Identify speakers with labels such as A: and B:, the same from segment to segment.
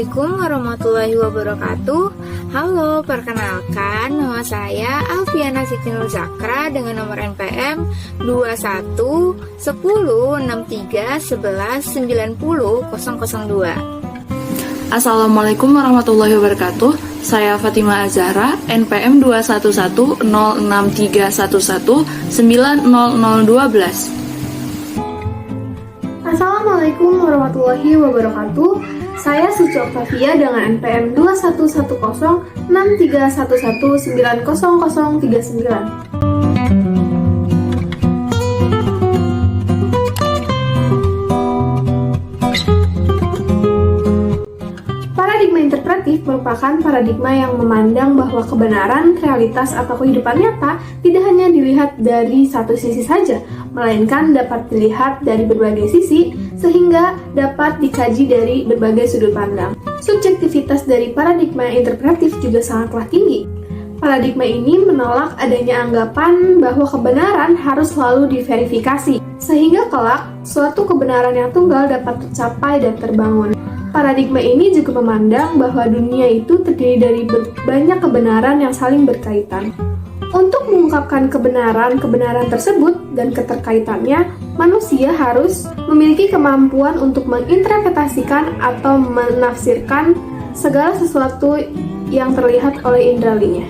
A: Assalamualaikum warahmatullahi wabarakatuh. Halo, perkenalkan nama saya Alfiana Siti Nur Zakra dengan nomor NPM 211063119002.
B: Assalamualaikum warahmatullahi wabarakatuh. Saya Fatimah Azahra, NPM 21106311900012.
C: Assalamualaikum warahmatullahi wabarakatuh. Saya Suci Oktavia dengan NPM 21106311900039. Paradigma interpretif merupakan paradigma yang memandang bahwa kebenaran, realitas, atau kehidupan nyata tidak hanya dilihat dari satu sisi saja, melainkan dapat dilihat dari berbagai sisi, sehingga dapat dikaji dari berbagai sudut pandang. Subjektivitas dari paradigma interpretif juga sangatlah tinggi. Paradigma ini menolak adanya anggapan bahwa kebenaran harus selalu diverifikasi, sehingga kelak suatu kebenaran yang tunggal dapat tercapai dan terbangun. Paradigma ini juga memandang bahwa dunia itu terdiri dari banyak kebenaran yang saling berkaitan. Untuk mengungkapkan kebenaran tersebut dan keterkaitannya, manusia harus memiliki kemampuan untuk menginterpretasikan atau menafsirkan segala sesuatu yang terlihat oleh indralinya.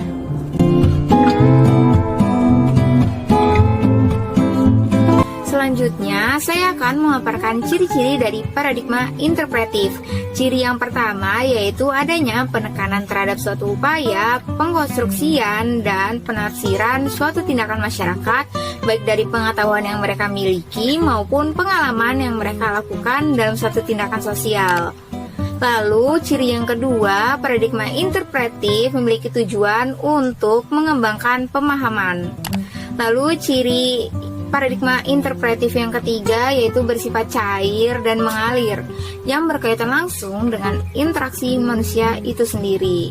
A: Selanjutnya, saya akan memaparkan ciri-ciri dari paradigma interpretif. Ciri yang pertama yaitu adanya penekanan terhadap suatu upaya, pengkonstruksian, dan penafsiran suatu tindakan masyarakat, baik dari pengetahuan yang mereka miliki maupun pengalaman yang mereka lakukan dalam suatu tindakan sosial. Lalu, ciri yang kedua, paradigma interpretif memiliki tujuan untuk mengembangkan pemahaman. Lalu, ciri paradigma interpretif yang ketiga yaitu bersifat cair dan mengalir yang berkaitan langsung dengan interaksi manusia itu sendiri.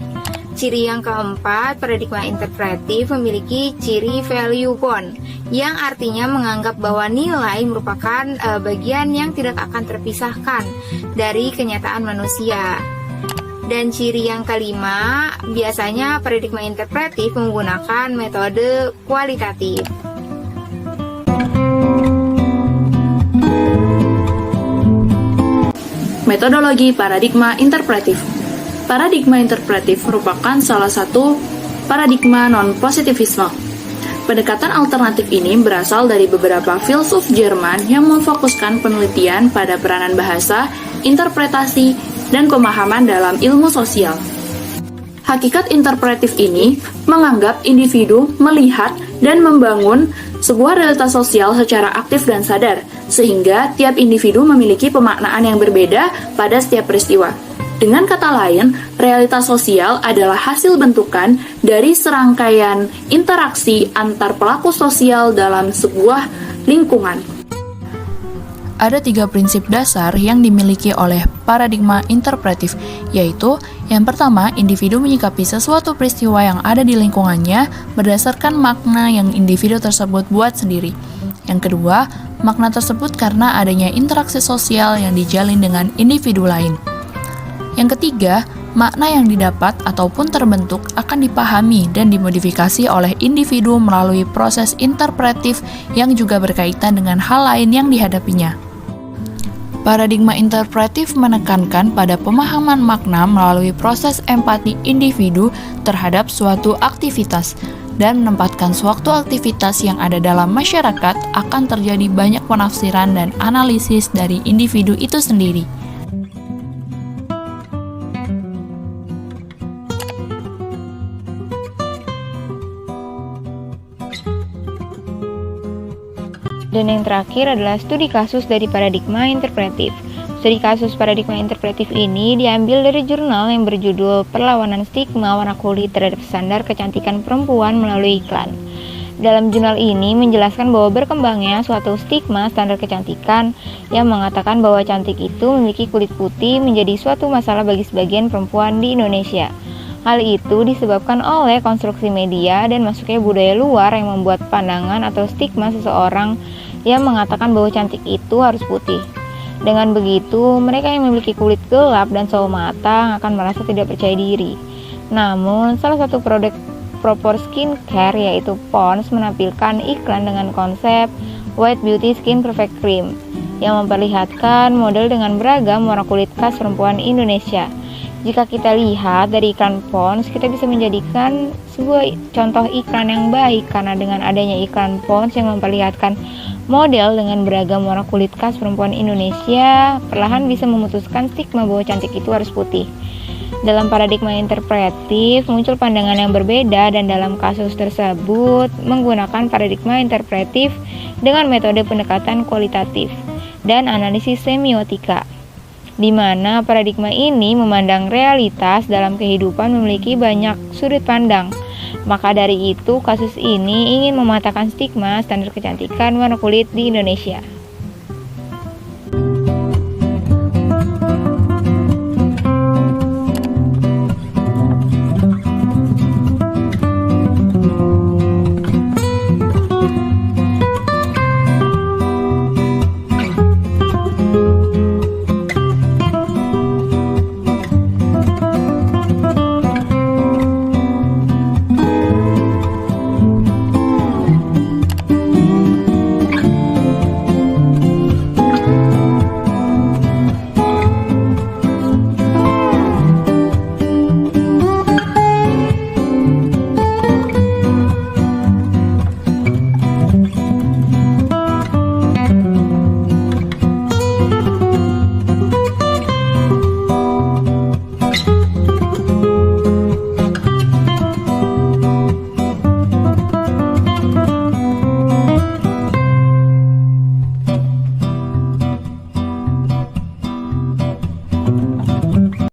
A: Ciri yang keempat, paradigma interpretif memiliki ciri value bound yang artinya menganggap bahwa nilai merupakan bagian yang tidak akan terpisahkan dari kenyataan manusia. Dan ciri yang kelima, biasanya paradigma interpretif menggunakan metode kualitatif.
B: Metodologi paradigma interpretif. Paradigma interpretif merupakan salah satu paradigma non-positivisme. Pendekatan alternatif ini berasal dari beberapa filsuf Jerman yang memfokuskan penelitian pada peranan bahasa, interpretasi, dan pemahaman dalam ilmu sosial. Hakikat interpretif ini menganggap individu melihat dan membangun sebuah realitas sosial secara aktif dan sadar, sehingga tiap individu memiliki pemaknaan yang berbeda pada setiap peristiwa. Dengan kata lain, realitas sosial adalah hasil bentukan dari serangkaian interaksi antar pelaku sosial dalam sebuah lingkungan. Ada 3 prinsip dasar yang dimiliki oleh paradigma interpretif, yaitu yang pertama, individu menyikapi sesuatu peristiwa yang ada di lingkungannya berdasarkan makna yang individu tersebut buat sendiri. Yang kedua, makna tersebut karena adanya interaksi sosial yang dijalin dengan individu lain. Yang ketiga, makna yang didapat ataupun terbentuk akan dipahami dan dimodifikasi oleh individu melalui proses interpretif yang juga berkaitan dengan hal lain yang dihadapinya. Paradigma interpretif menekankan pada pemahaman makna melalui proses empati individu terhadap suatu aktivitas dan menempatkan suatu aktivitas yang ada dalam masyarakat akan terjadi banyak penafsiran dan analisis dari individu itu sendiri.
A: Dan yang terakhir adalah studi kasus dari paradigma interpretif. Studi kasus paradigma interpretif ini diambil dari jurnal yang berjudul Perlawanan Stigma Warna Kulit Terhadap Standar Kecantikan Perempuan Melalui Iklan. Dalam jurnal ini menjelaskan bahwa berkembangnya suatu stigma standar kecantikan yang mengatakan bahwa cantik itu memiliki kulit putih menjadi suatu masalah bagi sebagian perempuan di Indonesia. Hal itu disebabkan oleh konstruksi media dan masuknya budaya luar yang membuat pandangan atau stigma seseorang yang mengatakan bahwa cantik itu harus putih. Dengan begitu, mereka yang memiliki kulit gelap dan sawo matang akan merasa tidak percaya diri. Namun, salah satu produk Propor Skincare yaitu Pond's menampilkan iklan dengan konsep White Beauty Skin Perfect Cream yang memperlihatkan model dengan beragam warna kulit khas perempuan Indonesia. Jika kita lihat dari iklan Pond's, kita bisa menjadikan sebuah contoh iklan yang baik karena dengan adanya iklan Pond's yang memperlihatkan model dengan beragam warna kulit khas perempuan Indonesia perlahan bisa memutuskan stigma bahwa cantik itu harus putih. Dalam paradigma interpretif muncul pandangan yang berbeda dan dalam kasus tersebut menggunakan paradigma interpretif dengan metode pendekatan kualitatif dan analisis semiotika, di mana paradigma ini memandang realitas dalam kehidupan memiliki banyak sudut pandang. Maka dari itu, kasus ini ingin mematahkan stigma standar kecantikan warna kulit di Indonesia.